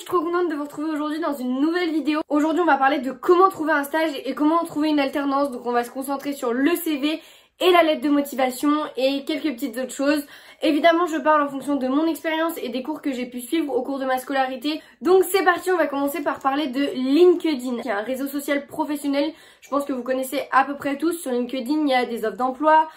suis trop contente de vous retrouver aujourd'hui dans une nouvelle vidéo. Aujourd'hui on va parler de comment trouver un stage et comment trouver une alternance. Donc on va se concentrer sur le CV et la lettre de motivation et quelques petites autres choses. Évidemment je parle en fonction de mon expérience et des cours que j'ai pu suivre au cours de ma scolarité. Donc c'est parti, on va commencer par parler de LinkedIn, qui est un réseau social professionnel. Je pense que vous connaissez à peu près tous. Sur LinkedIn il y a des offres d'emploi,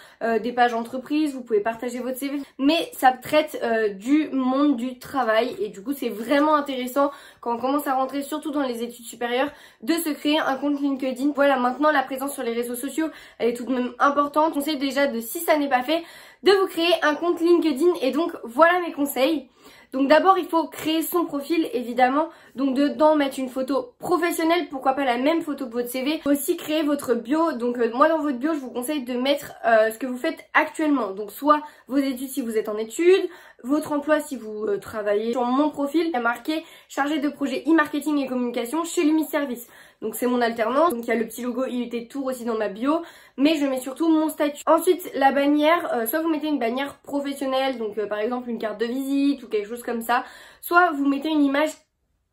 des pages entreprises, vous pouvez partager votre CV. Mais ça traite du monde du travail et du coup c'est vraiment intéressant quand on commence à rentrer surtout dans les études supérieures de se créer un compte LinkedIn. Voilà, maintenant la présence sur les réseaux sociaux elle est tout de même importante. On sait déjà de si ça n'est pas fait de vous créer un compte LinkedIn et donc voilà mes conseils. Donc d'abord il faut créer son profil évidemment, donc dedans mettre une photo professionnelle, pourquoi pas la même photo que votre CV. Aussi créer votre bio, donc moi dans votre bio je vous conseille de mettre ce que vous faites actuellement, donc soit vos études si vous êtes en études, votre emploi si vous travaillez. Sur mon profil il y a marqué chargé de projet e-marketing et communication chez Lumis Service. Donc c'est mon alternance, donc il y a le petit logo IUT Tour aussi dans ma bio, mais je mets surtout mon statut. Ensuite la bannière, soit vous mettez une bannière professionnelle, donc par exemple une carte de visite ou quelque chose comme ça, soit vous mettez une image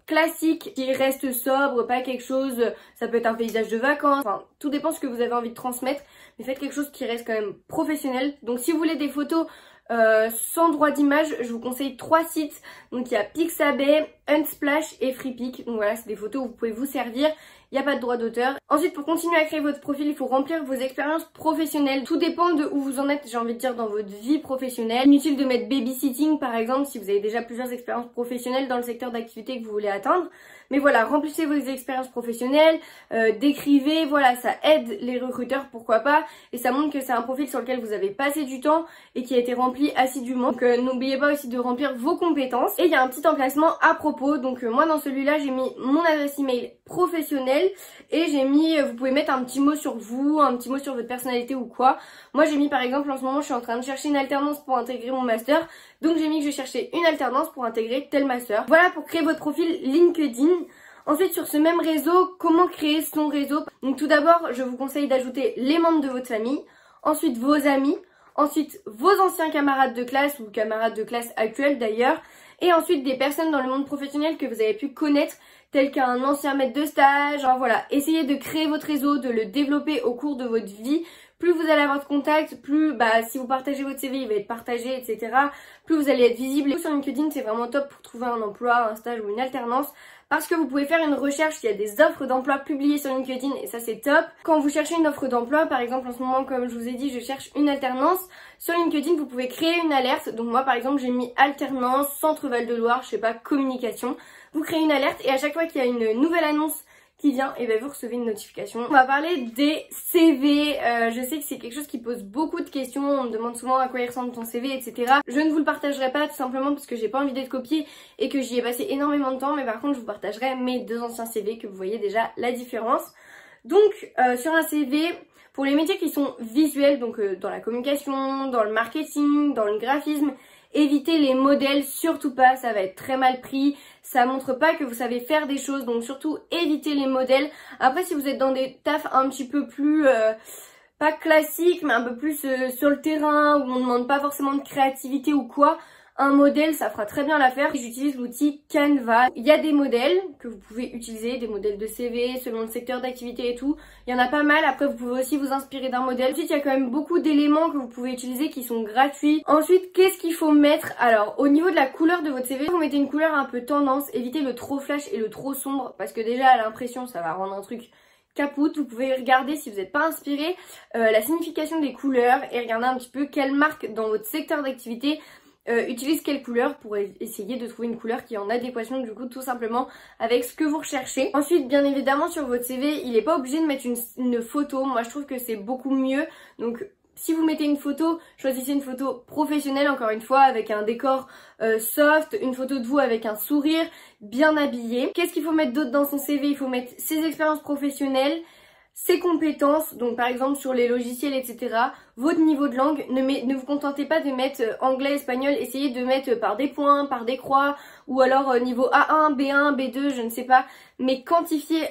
classique qui reste sobre, pas quelque chose, ça peut être un paysage de vacances, enfin tout dépend ce que vous avez envie de transmettre, mais faites quelque chose qui reste quand même professionnel. Donc si vous voulez des photos sans droit d'image, je vous conseille 3 sites. Donc il y a Pixabay, Unsplash et FreePic. Donc voilà, c'est des photos où vous pouvez vous servir. Il n'y a pas de droit d'auteur. Ensuite, pour continuer à créer votre profil, il faut remplir vos expériences professionnelles. Tout dépend de où vous en êtes, j'ai envie de dire, dans votre vie professionnelle. Inutile de mettre babysitting par exemple si vous avez déjà plusieurs expériences professionnelles dans le secteur d'activité que vous voulez atteindre. Mais voilà, remplissez vos expériences professionnelles, décrivez, voilà, ça aide les recruteurs, pourquoi pas, et ça montre que c'est un profil sur lequel vous avez passé du temps et qui a été rempli assidûment. Donc n'oubliez pas aussi de remplir vos compétences. Et il y a un petit emplacement à propos, donc moi dans celui-là j'ai mis mon adresse email professionnelle et j'ai mis, vous pouvez mettre un petit mot sur vous, un petit mot sur votre personnalité ou quoi. Moi j'ai mis par exemple en ce moment je suis en train de chercher une alternance pour intégrer mon master, donc j'ai mis que je cherchais une alternance pour intégrer tel master. Voilà pour créer votre profil LinkedIn. Ensuite sur ce même réseau, comment créer son réseau? Donc tout d'abord je vous conseille d'ajouter les membres de votre famille, ensuite vos amis, ensuite vos anciens camarades de classe ou camarades de classe actuels d'ailleurs, et ensuite des personnes dans le monde professionnel que vous avez pu connaître, tel qu'un ancien maître de stage. Alors voilà, essayez de créer votre réseau, de le développer au cours de votre vie. Plus vous allez avoir de contacts, plus si vous partagez votre CV, il va être partagé, etc. Plus vous allez être visible. Sur LinkedIn, c'est vraiment top pour trouver un emploi, un stage ou une alternance. Parce que vous pouvez faire une recherche, il y a des offres d'emploi publiées sur LinkedIn et ça c'est top. Quand vous cherchez une offre d'emploi, par exemple en ce moment comme je vous ai dit je cherche une alternance, sur LinkedIn vous pouvez créer une alerte. Donc moi par exemple j'ai mis alternance, Centre Val de Loire, je sais pas, communication. Vous créez une alerte et à chaque fois qu'il y a une nouvelle annonce qui vient, et vous recevez une notification. On va parler des CV. Je sais que c'est quelque chose qui pose beaucoup de questions. On me demande souvent à quoi il ressemble ton CV, etc. Je ne vous le partagerai pas tout simplement parce que j'ai pas envie d'être copiée et que j'y ai passé énormément de temps. Mais par contre, je vous partagerai mes 2 anciens CV que vous voyez déjà la différence. Donc, sur un CV, pour les métiers qui sont visuels, donc dans la communication, dans le marketing, dans le graphisme, évitez les modèles, surtout pas, ça va être très mal pris, ça montre pas que vous savez faire des choses, donc surtout évitez les modèles. Après si vous êtes dans des tafs un petit peu plus, pas classiques, mais un peu plus sur le terrain, où on ne demande pas forcément de créativité ou quoi, un modèle ça fera très bien l'affaire. J'utilise l'outil Canva. Il y a des modèles que vous pouvez utiliser, des modèles de CV selon le secteur d'activité et tout. Il y en a pas mal, après vous pouvez aussi vous inspirer d'un modèle. Ensuite il y a quand même beaucoup d'éléments que vous pouvez utiliser qui sont gratuits. Ensuite qu'est-ce qu'il faut mettre? Alors au niveau de la couleur de votre CV, vous mettez une couleur un peu tendance, évitez le trop flash et le trop sombre parce que déjà à l'impression ça va rendre un truc capoute. Vous pouvez regarder si vous n'êtes pas inspiré la signification des couleurs et regarder un petit peu quelle marque dans votre secteur d'activité utilise quelle couleur pour essayer de trouver une couleur qui est en adéquation du coup tout simplement avec ce que vous recherchez. Ensuite bien évidemment sur votre CV il n'est pas obligé de mettre une photo, moi je trouve que c'est beaucoup mieux. Donc si vous mettez une photo, choisissez une photo professionnelle encore une fois avec un décor soft, une photo de vous avec un sourire, bien habillé. Qu'est-ce qu'il faut mettre d'autre dans son CV? Il faut mettre ses expériences professionnelles, ses compétences, donc par exemple sur les logiciels etc, votre niveau de langue, ne vous contentez pas de mettre anglais, espagnol, essayez de mettre par des points, par des croix, ou alors niveau A1, B1, B2, je ne sais pas, mais quantifiez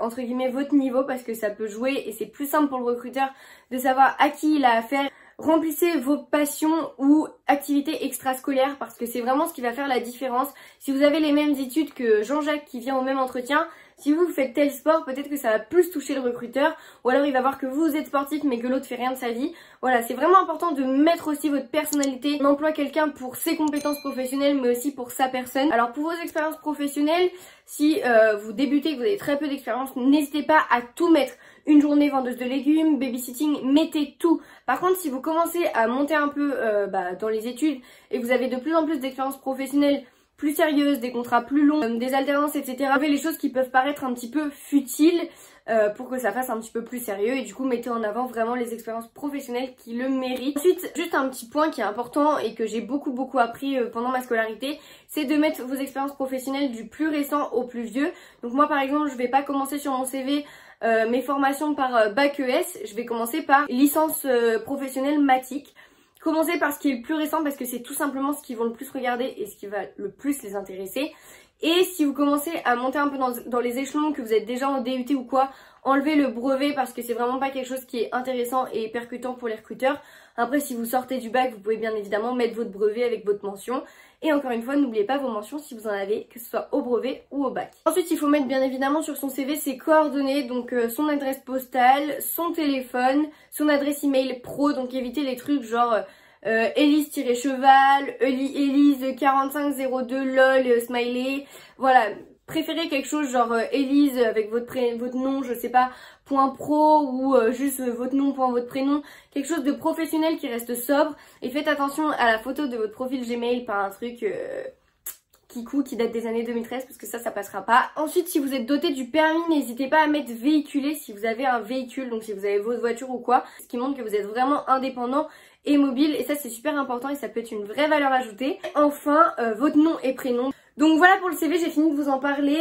entre guillemets votre niveau parce que ça peut jouer et c'est plus simple pour le recruteur de savoir à qui il a affaire. Remplissez vos passions ou activités extrascolaires parce que c'est vraiment ce qui va faire la différence. Si vous avez les mêmes études que Jean-Jacques qui vient au même entretien, si vous faites tel sport, peut-être que ça va plus toucher le recruteur, ou alors il va voir que vous êtes sportif mais que l'autre fait rien de sa vie. Voilà, c'est vraiment important de mettre aussi votre personnalité. On emploie quelqu'un pour ses compétences professionnelles mais aussi pour sa personne. Alors pour vos expériences professionnelles, si vous débutez, que vous avez très peu d'expérience, n'hésitez pas à tout mettre. Une journée vendeuse de légumes, babysitting, mettez tout. Par contre, si vous commencez à monter un peu dans les études et que vous avez de plus en plus d'expériences professionnelles plus sérieuses, des contrats plus longs, des alternances, etc. Vous avez les choses qui peuvent paraître un petit peu futiles pour que ça fasse un petit peu plus sérieux et du coup mettez en avant vraiment les expériences professionnelles qui le méritent. Ensuite, juste un petit point qui est important et que j'ai beaucoup appris pendant ma scolarité, c'est de mettre vos expériences professionnelles du plus récent au plus vieux. Donc moi par exemple, je vais pas commencer sur mon CV mes formations par bac ES, je vais commencer par licence professionnelle Matic. Commencez par ce qui est le plus récent parce que c'est tout simplement ce qu'ils vont le plus regarder et ce qui va le plus les intéresser. Et si vous commencez à monter un peu dans les échelons, que vous êtes déjà en DUT ou quoi, enlevez le brevet parce que c'est vraiment pas quelque chose qui est intéressant et percutant pour les recruteurs. Après, si vous sortez du bac, vous pouvez bien évidemment mettre votre brevet avec votre mention. Et encore une fois, n'oubliez pas vos mentions si vous en avez, que ce soit au brevet ou au bac. Ensuite, il faut mettre bien évidemment sur son CV ses coordonnées, donc son adresse postale, son téléphone, son adresse email pro, donc évitez les trucs genre Elise-cheval, Elise4502 lol smiley, voilà. Préférez quelque chose genre Elise avec votre nom, je sais pas, .pro ou juste votre nom, votre prénom, quelque chose de professionnel qui reste sobre et faites attention à la photo de votre profil Gmail, pas un truc qui date des années 2013 parce que ça passera pas. Ensuite, si vous êtes doté du permis, n'hésitez pas à mettre véhiculé si vous avez un véhicule, donc si vous avez votre voiture ou quoi, ce qui montre que vous êtes vraiment indépendant et mobile et ça c'est super important et ça peut être une vraie valeur ajoutée. Enfin, votre nom et prénom. Donc voilà pour le CV, j'ai fini de vous en parler.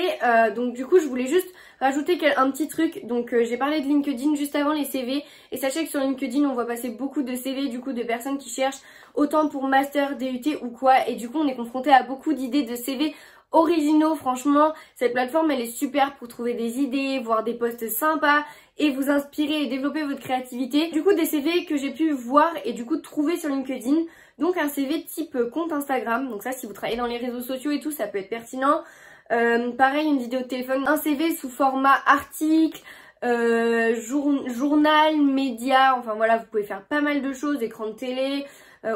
Donc du coup, je voulais juste rajouter un petit truc. Donc j'ai parlé de LinkedIn juste avant les CV. Et sachez que sur LinkedIn, on voit passer beaucoup de CV du coup de personnes qui cherchent autant pour master, DUT ou quoi. Et du coup, on est confronté à beaucoup d'idées de CV originaux. Franchement, cette plateforme, elle est super pour trouver des idées, voir des posts sympas et vous inspirer et développer votre créativité. Du coup, des CV que j'ai pu voir et du coup trouver sur LinkedIn. Donc un CV type compte Instagram, donc ça si vous travaillez dans les réseaux sociaux et tout ça peut être pertinent. Pareil une vidéo de téléphone, un CV sous format article, journal, média, enfin voilà vous pouvez faire pas mal de choses, écran de télé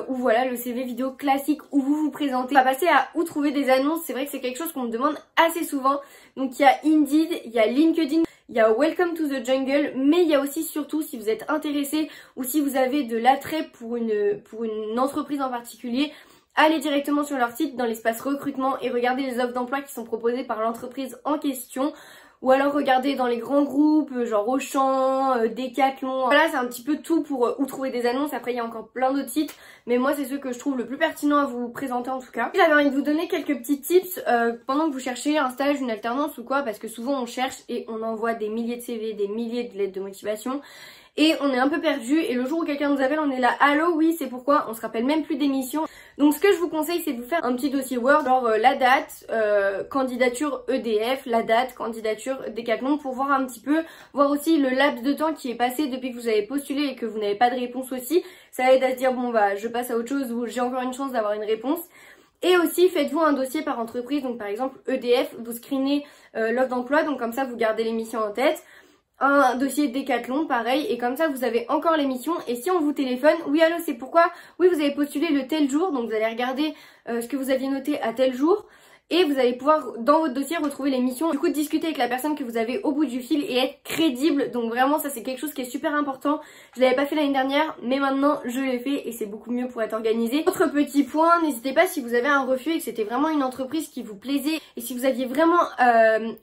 ou voilà le CV vidéo classique où vous vous présentez. On va passer à où trouver des annonces, c'est vrai que c'est quelque chose qu'on me demande assez souvent. Donc il y a Indeed, il y a LinkedIn, il y a Welcome to the Jungle, mais il y a aussi surtout si vous êtes intéressé ou si vous avez de l'attrait pour une entreprise en particulier, allez directement sur leur site dans l'espace recrutement et regardez les offres d'emploi qui sont proposées par l'entreprise en question. Ou alors regardez dans les grands groupes, genre Auchan, Decathlon. Voilà, c'est un petit peu tout pour où trouver des annonces. Après, il y a encore plein d'autres sites. Mais moi, c'est ceux que je trouve le plus pertinent à vous présenter en tout cas. J'avais envie de vous donner quelques petits tips pendant que vous cherchez un stage, une alternance ou quoi. Parce que souvent, on cherche et on envoie des milliers de CV, des milliers de lettres de motivation. Et on est un peu perdu et le jour où quelqu'un nous appelle on est là allô oui c'est pourquoi, on se rappelle même plus d'émission. Donc ce que je vous conseille c'est de vous faire un petit dossier Word, genre la date, candidature EDF, la date, candidature Decathlon pour voir un petit peu, voir aussi le laps de temps qui est passé depuis que vous avez postulé et que vous n'avez pas de réponse aussi. Ça aide à se dire bon bah je passe à autre chose ou j'ai encore une chance d'avoir une réponse. Et aussi faites-vous un dossier par entreprise, donc par exemple EDF, vous screenez l'offre d'emploi, donc comme ça vous gardez l'émission en tête. Un dossier Decathlon pareil et comme ça vous avez encore l'émission et si on vous téléphone, oui allô c'est pourquoi, oui vous avez postulé le tel jour, donc vous allez regarder ce que vous aviez noté à tel jour et vous allez pouvoir dans votre dossier retrouver l'émission, du coup discuter avec la personne que vous avez au bout du fil et être crédible. Donc vraiment ça c'est quelque chose qui est super important, je l'avais pas fait l'année dernière mais maintenant je l'ai fait et c'est beaucoup mieux pour être organisé. Autre petit point, n'hésitez pas si vous avez un refus et que c'était vraiment une entreprise qui vous plaisait et si vous aviez vraiment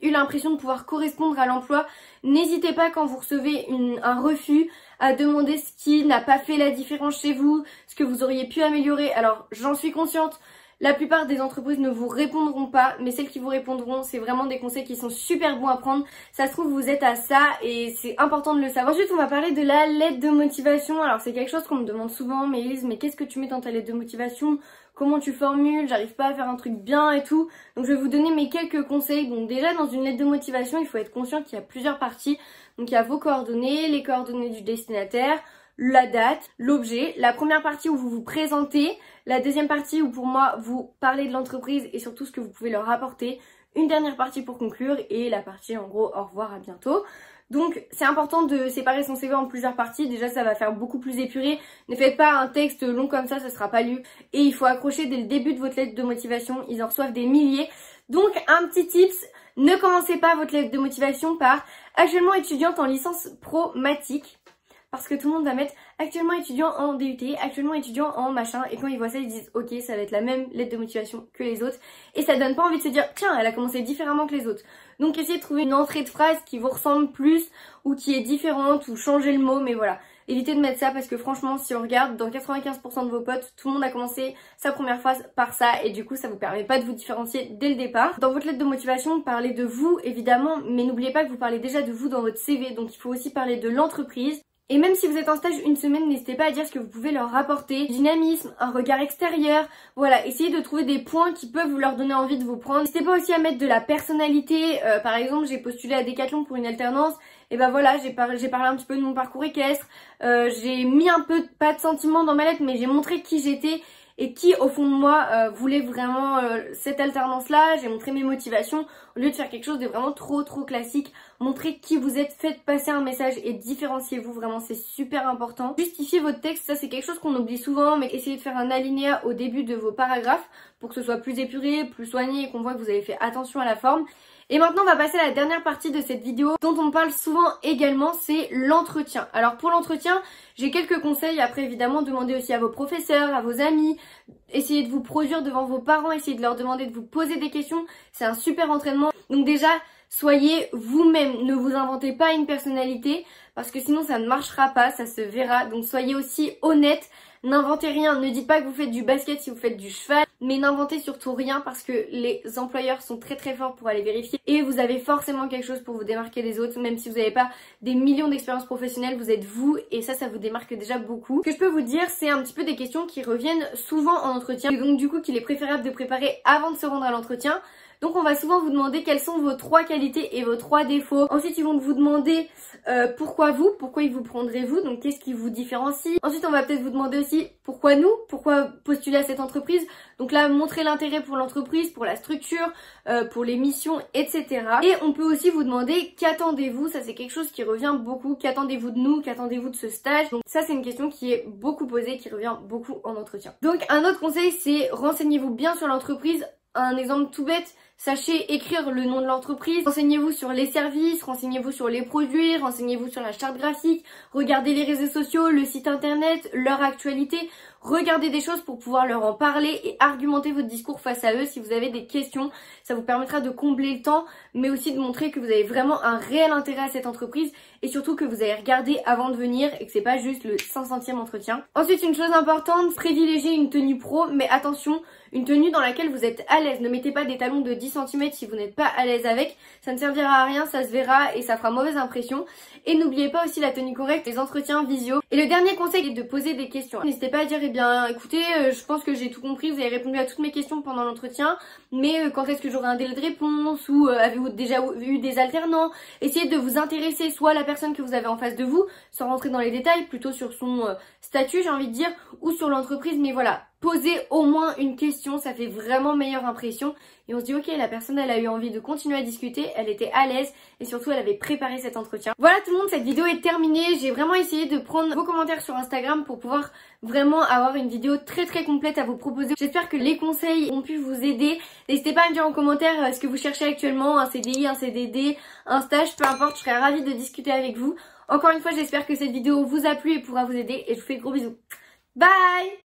eu l'impression de pouvoir correspondre à l'emploi, n'hésitez pas quand vous recevez un refus à demander ce qui n'a pas fait la différence chez vous, ce que vous auriez pu améliorer. Alors j'en suis consciente, la plupart des entreprises ne vous répondront pas, mais celles qui vous répondront, c'est vraiment des conseils qui sont super bons à prendre. Ça se trouve, vous êtes à ça et c'est important de le savoir. Ensuite, on va parler de la lettre de motivation. Alors, c'est quelque chose qu'on me demande souvent, mais Elise, mais qu'est-ce que tu mets dans ta lettre de motivation? Comment tu formules? J'arrive pas à faire un truc bien et tout. Donc, je vais vous donner mes quelques conseils. Donc, déjà, dans une lettre de motivation, il faut être conscient qu'il y a plusieurs parties. Donc, il y a vos coordonnées, les coordonnées du destinataire, la date, l'objet, la première partie où vous vous présentez, la deuxième partie où pour moi vous parlez de l'entreprise et surtout ce que vous pouvez leur apporter, une dernière partie pour conclure et la partie en gros au revoir, à bientôt. Donc c'est important de séparer son CV en plusieurs parties, déjà ça va faire beaucoup plus épuré. Ne faites pas un texte long comme ça sera pas lu. Et il faut accrocher dès le début de votre lettre de motivation, ils en reçoivent des milliers. Donc un petit tips, ne commencez pas votre lettre de motivation par actuellement étudiante en licence pro-matique. Parce que tout le monde va mettre actuellement étudiant en DUT, actuellement étudiant en machin. Et quand ils voient ça, ils disent ok, ça va être la même lettre de motivation que les autres. Et ça donne pas envie de se dire tiens, elle a commencé différemment que les autres. Donc essayez de trouver une entrée de phrase qui vous ressemble plus ou qui est différente ou changez le mot. Mais voilà, évitez de mettre ça parce que franchement, si on regarde, dans 95% de vos potes, tout le monde a commencé sa première phrase par ça. Et du coup, ça vous permet pas de vous différencier dès le départ. Dans votre lettre de motivation, parlez de vous évidemment. Mais n'oubliez pas que vous parlez déjà de vous dans votre CV. Donc il faut aussi parler de l'entreprise. Et même si vous êtes en stage une semaine, n'hésitez pas à dire ce que vous pouvez leur apporter. Dynamisme, un regard extérieur, voilà, essayez de trouver des points qui peuvent vous leur donner envie de vous prendre. N'hésitez pas aussi à mettre de la personnalité, par exemple j'ai postulé à Decathlon pour une alternance, et ben voilà, j'ai parlé un petit peu de mon parcours équestre, j'ai mis un peu, pas de sentiments dans ma lettre, mais j'ai montré qui j'étais et qui au fond de moi voulait vraiment cette alternance là. J'ai montré mes motivations au lieu de faire quelque chose de vraiment trop classique. Montrez qui vous êtes, faites passer un message et différenciez-vous, vraiment c'est super important. Justifiez votre texte, ça c'est quelque chose qu'on oublie souvent, mais essayez de faire un alinéa au début de vos paragraphes pour que ce soit plus épuré, plus soigné et qu'on voit que vous avez fait attention à la forme. Et maintenant on va passer à la dernière partie de cette vidéo dont on parle souvent également, c'est l'entretien. Alors pour l'entretien, j'ai quelques conseils, après évidemment demandez aussi à vos professeurs, à vos amis, essayez de vous produire devant vos parents, essayez de leur demander de vous poser des questions, c'est un super entraînement. Donc déjà, soyez vous-même, ne vous inventez pas une personnalité parce que sinon ça ne marchera pas, ça se verra. Donc soyez aussi honnête, n'inventez rien, ne dites pas que vous faites du basket si vous faites du cheval, mais n'inventez surtout rien parce que les employeurs sont très forts pour aller vérifier et vous avez forcément quelque chose pour vous démarquer des autres, même si vous n'avez pas des millions d'expériences professionnelles, vous êtes vous et ça vous démarque déjà beaucoup. Ce que je peux vous dire, c'est un petit peu des questions qui reviennent souvent en entretien et donc du coup qu'il est préférable de préparer avant de se rendre à l'entretien. Donc on va souvent vous demander quelles sont vos 3 qualités et vos 3 défauts. Ensuite ils vont vous demander pourquoi ils vous prendraient vous, donc qu'est-ce qui vous différencie. Ensuite on va peut-être vous demander aussi pourquoi nous, pourquoi postuler à cette entreprise. Donc là montrer l'intérêt pour l'entreprise, pour la structure, pour les missions, etc. Et on peut aussi vous demander qu'attendez-vous, ça c'est quelque chose qui revient beaucoup, qu'attendez-vous de nous, qu'attendez-vous de ce stage. Donc ça c'est une question qui est beaucoup posée, qui revient beaucoup en entretien. Donc un autre conseil c'est renseignez-vous bien sur l'entreprise. Un exemple tout bête, sachez écrire le nom de l'entreprise, renseignez-vous sur les services, renseignez-vous sur les produits, renseignez-vous sur la charte graphique, regardez les réseaux sociaux, le site internet, leur actualité, regardez des choses pour pouvoir leur en parler et argumenter votre discours face à eux si vous avez des questions. Ça vous permettra de combler le temps, mais aussi de montrer que vous avez vraiment un réel intérêt à cette entreprise et surtout que vous avez regardé avant de venir et que c'est pas juste le 500e entretien. Ensuite, une chose importante, privilégiez une tenue pro, mais attention, une tenue dans laquelle vous êtes à l'aise. Ne mettez pas des talons de 10 cm si vous n'êtes pas à l'aise avec. Ça ne servira à rien, ça se verra et ça fera mauvaise impression. Et n'oubliez pas aussi la tenue correcte, les entretiens visio. Et le dernier conseil est de poser des questions. N'hésitez pas à dire, eh bien écoutez, je pense que j'ai tout compris, vous avez répondu à toutes mes questions pendant l'entretien, mais quand est-ce que j'aurai un délai de réponse ou avez-vous déjà eu des alternants? Essayez de vous intéresser soit à la personne que vous avez en face de vous, sans rentrer dans les détails, plutôt sur son statut j'ai envie de dire, ou sur l'entreprise, mais voilà. Posez au moins une question, ça fait vraiment meilleure impression et on se dit ok, la personne elle a eu envie de continuer à discuter, elle était à l'aise et surtout elle avait préparé cet entretien. Voilà tout le monde, cette vidéo est terminée. J'ai vraiment essayé de prendre vos commentaires sur Instagram pour pouvoir vraiment avoir une vidéo très complète à vous proposer. J'espère que les conseils ont pu vous aider. N'hésitez pas à me dire en commentaire ce que vous cherchez actuellement, un CDI, un CDD, un stage, peu importe, je serais ravie de discuter avec vous. Encore une fois, j'espère que cette vidéo vous a plu et pourra vous aider et je vous fais de gros bisous. Bye!